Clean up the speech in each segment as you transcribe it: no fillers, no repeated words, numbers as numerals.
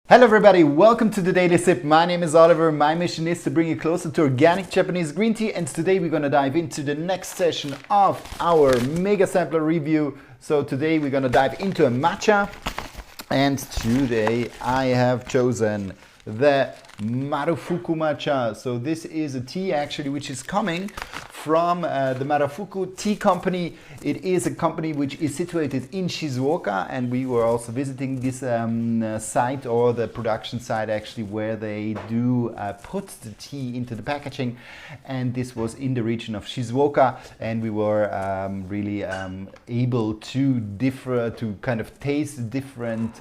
Hello everybody, welcome to the Daily Sip. My name is Oliver. My mission is to bring you closer to organic Japanese green tea, and today we're going to dive into the next session of our mega sampler review. So today we're going to dive into a matcha, and today I have chosen the Marufuku Matcha. So this is a tea actually which is coming from the Marufuku tea company. It is a company which is situated in Shizuoka, and we were also visiting this site, or the production site actually, where they do put the tea into the packaging, and this was in the region of Shizuoka, and we were really able to kind of taste different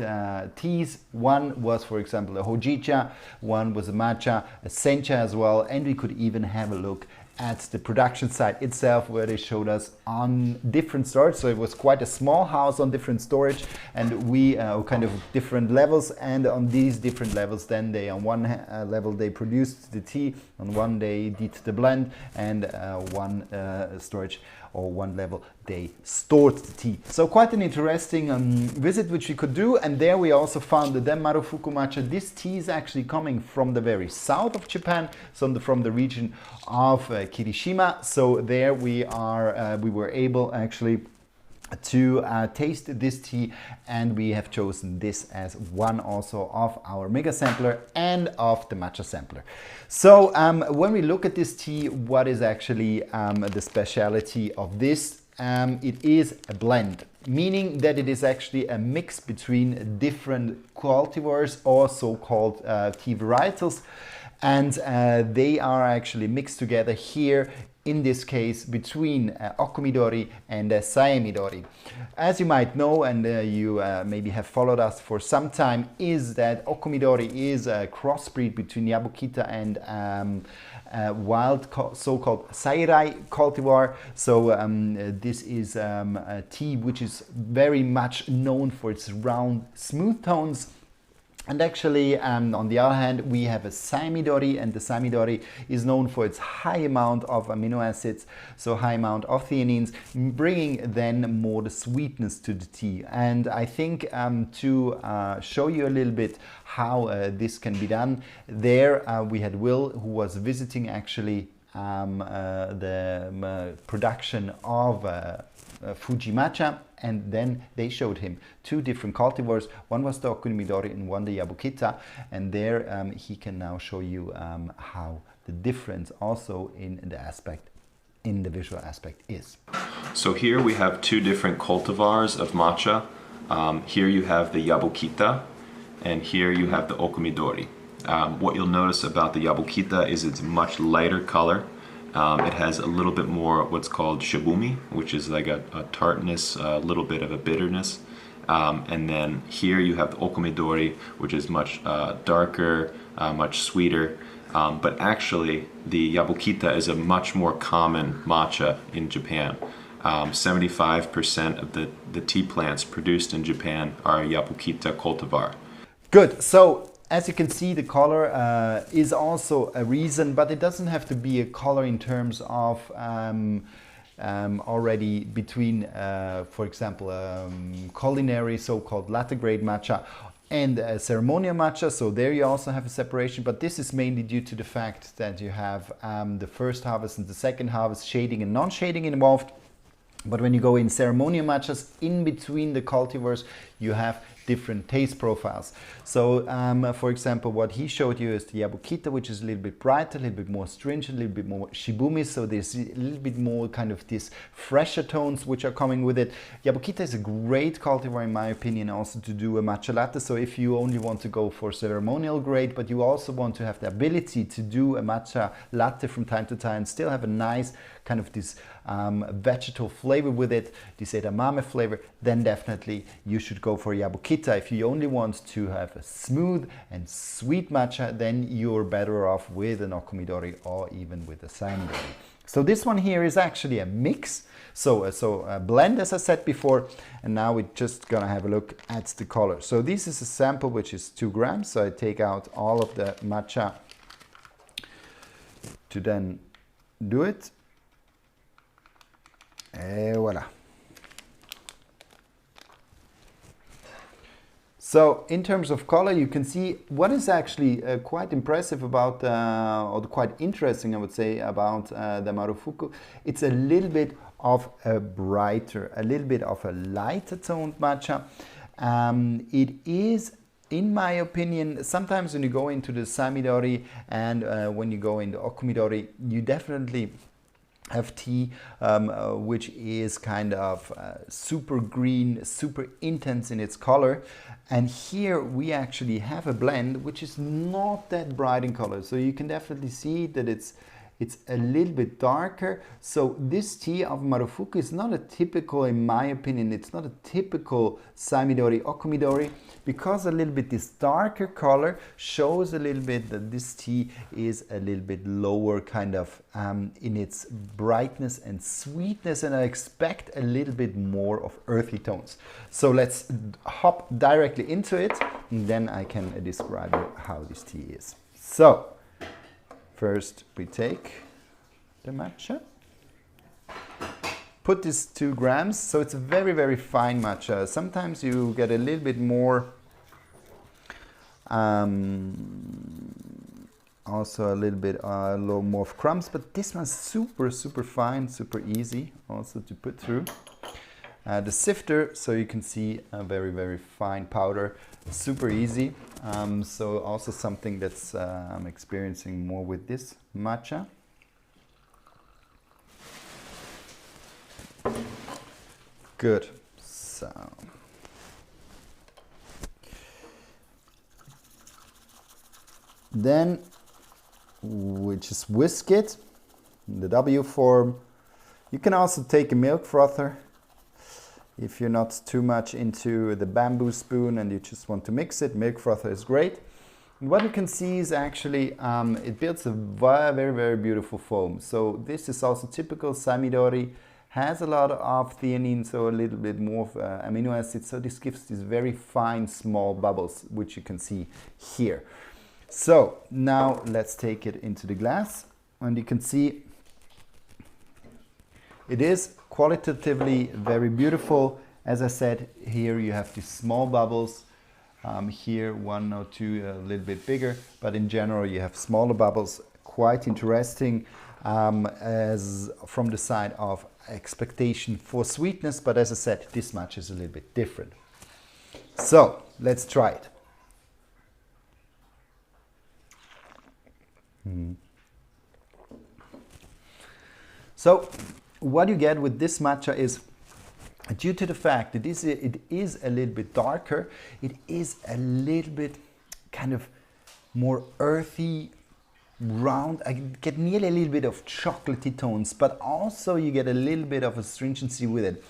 teas. One was, for example, a hojicha, one was a matcha, a sencha as well, and we could even have a look at the production site itself, where they showed us on different storage. So it was quite a small house on different storage, and we kind of different levels, and on these different levels then they on one level they produced the tea, on one they did the blend, and one storage or one level they stored the tea. So quite an interesting visit which we could do, and there we also found the Marufuku Matcha. This tea is actually coming from the very south of Japan, so from the region of Kirishima. So there we were able actually to taste this tea, and we have chosen this as one also of our mega sampler and of the matcha sampler. So when we look at this tea, what is actually the speciality of this? It is a blend, meaning that it is actually a mix between different cultivars, or so-called tea varietals, and they are actually mixed together here, in this case between Okumidori and Saemidori. As you might know, and you maybe have followed us for some time, is that Okumidori is a crossbreed between Yabukita and wild so-called Sairai cultivar. So this is a tea which is very much known for its round, smooth tones. And actually, on the other hand, we have a Saemidori, and the Saemidori is known for its high amount of amino acids, so high amount of theanines, bringing then more the sweetness to the tea. And I think to show you a little bit how this can be done, there we had Will, who was visiting actually the production of Fuji Matcha, and then they showed him two different cultivars. One was the Okumidori and one the Yabukita, and there he can now show you how the difference also in the visual aspect is. So here we have two different cultivars of matcha. Here you have the Yabukita, and here you have the Okumidori. What you'll notice about the Yabukita is it's much lighter color. It has a little bit more what's called shibumi, which is like a tartness, a little bit of a bitterness. And then here you have the Okumidori, which is much darker, much sweeter. But actually, the Yabukita is a much more common matcha in Japan. 75% of the tea plants produced in Japan are Yabukita cultivar. Good. So as you can see, the color is also a reason, but it doesn't have to be a color in terms of already between, for example, culinary so-called latte grade matcha and ceremonial matcha. So there you also have a separation, but this is mainly due to the fact that you have the first harvest and the second harvest, shading and non-shading involved. But when you go in ceremonial matchas, in between the cultivars, you have different taste profiles. So for example, what he showed you is the Yabukita, which is a little bit brighter, a little bit more stringent, a little bit more shibumi, so there's a little bit more kind of these fresher tones which are coming with it. Yabukita is a great cultivar in my opinion also to do a matcha latte. So if you only want to go for ceremonial grade, but you also want to have the ability to do a matcha latte from time to time, still have a nice kind of this vegetal flavor with it, this edamame flavor, then definitely you should go for Yabukita. If you only want to have a smooth and sweet matcha, then you're better off with an Okumidori or even with a Saemidori. So this one here is actually a mix, so a blend, as I said before, and now we're just gonna have a look at the color. So this is a sample which is 2 grams, so I take out all of the matcha to then do it. Et voilà. So in terms of color, you can see what is actually quite impressive about, or quite interesting, I would say, about the Marufuku. It's a little bit of a brighter, a little bit of a lighter toned matcha. It is, in my opinion, sometimes when you go into the Samidori and when you go into Okumidori, you definitely have tea which is kind of super green, super intense in its color. And here we actually have a blend which is not that bright in color. So you can definitely see that it's a little bit darker. So this tea of Marufuku is not a typical, in my opinion, it's not a typical Samidori Okumidori, because a little bit this darker color shows a little bit that this tea is a little bit lower kind of in its brightness and sweetness, and I expect a little bit more of earthy tones. So let's hop directly into it, and then I can describe you how this tea is. So first we take the matcha, put this 2 grams, so it's a very, very fine matcha. Sometimes you get a little bit more, also a little more of crumbs, but this one's super, super fine, super easy also to put through. The sifter, so you can see a very, very fine powder, super easy. So also something that's I'm experiencing more with this matcha. Good. So then we just whisk it in the W form. You can also take a milk frother if you're not too much into the bamboo spoon and you just want to mix it. Milk frother is great. And what you can see is actually it builds a very, very beautiful foam. So this is also typical Samidori, has a lot of theanine, so a little bit more of amino acids. So this gives these very fine small bubbles, which you can see here. So now let's take it into the glass, and you can see it is qualitatively very beautiful. As I said, here you have these small bubbles. Here 1 or 2 a little bit bigger, but in general you have smaller bubbles. Quite interesting as from the side of expectation for sweetness, but as I said, this matcha is a little bit different. So let's try it. So what you get with this matcha is, due to the fact that it is a little bit darker, it is a little bit kind of more earthy, round. I get nearly a little bit of chocolatey tones, but also you get a little bit of astringency with it.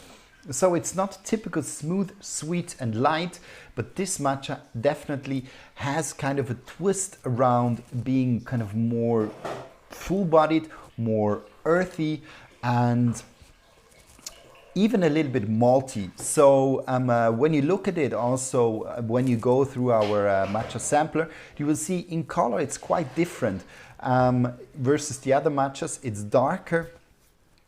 So it's not typical smooth, sweet and light, but this matcha definitely has kind of a twist around being kind of more full-bodied, more earthy, and even a little bit malty. So when you look at it also, when you go through our matcha sampler, you will see in color it's quite different versus the other matchas. It's darker,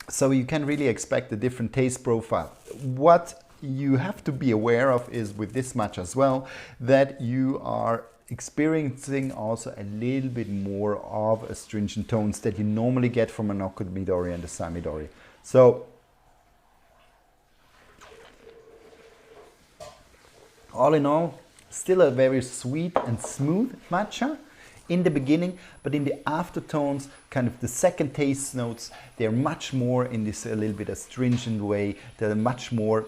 so you can really expect a different taste profile. What you have to be aware of is with this matcha as well, that you are experiencing also a little bit more of astringent tones that you normally get from an Okumidori and a Samidori. So all in all, still a very sweet and smooth matcha in the beginning, but in the aftertones, kind of the second taste notes, they're much more in this a little bit astringent way. They're much more,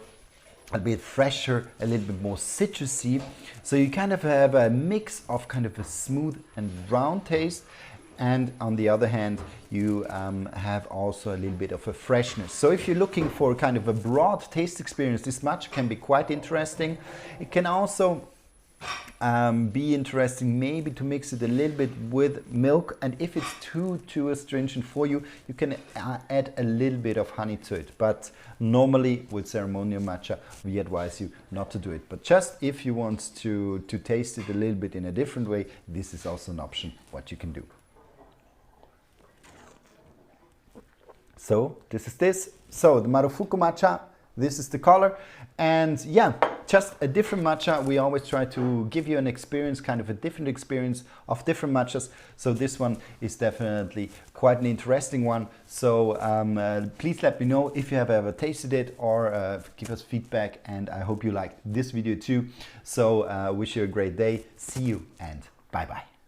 a bit fresher, a little bit more citrusy. So you kind of have a mix of kind of a smooth and round taste, and on the other hand, you have also a little bit of a freshness. So if you're looking for kind of a broad taste experience, this matcha can be quite interesting. It can also be interesting maybe to mix it a little bit with milk, and if it's too astringent for you, you can add a little bit of honey to it. But normally with ceremonial matcha, we advise you not to do it. But just if you want to taste it a little bit in a different way, this is also an option what you can do. So this is this. So the Marufuku Matcha, this is the color. And yeah, just a different matcha. We always try to give you an experience, kind of a different experience of different matchas. So this one is definitely quite an interesting one. So please let me know if you have ever tasted it, or give us feedback. And I hope you liked this video too. So wish you a great day. See you and bye bye.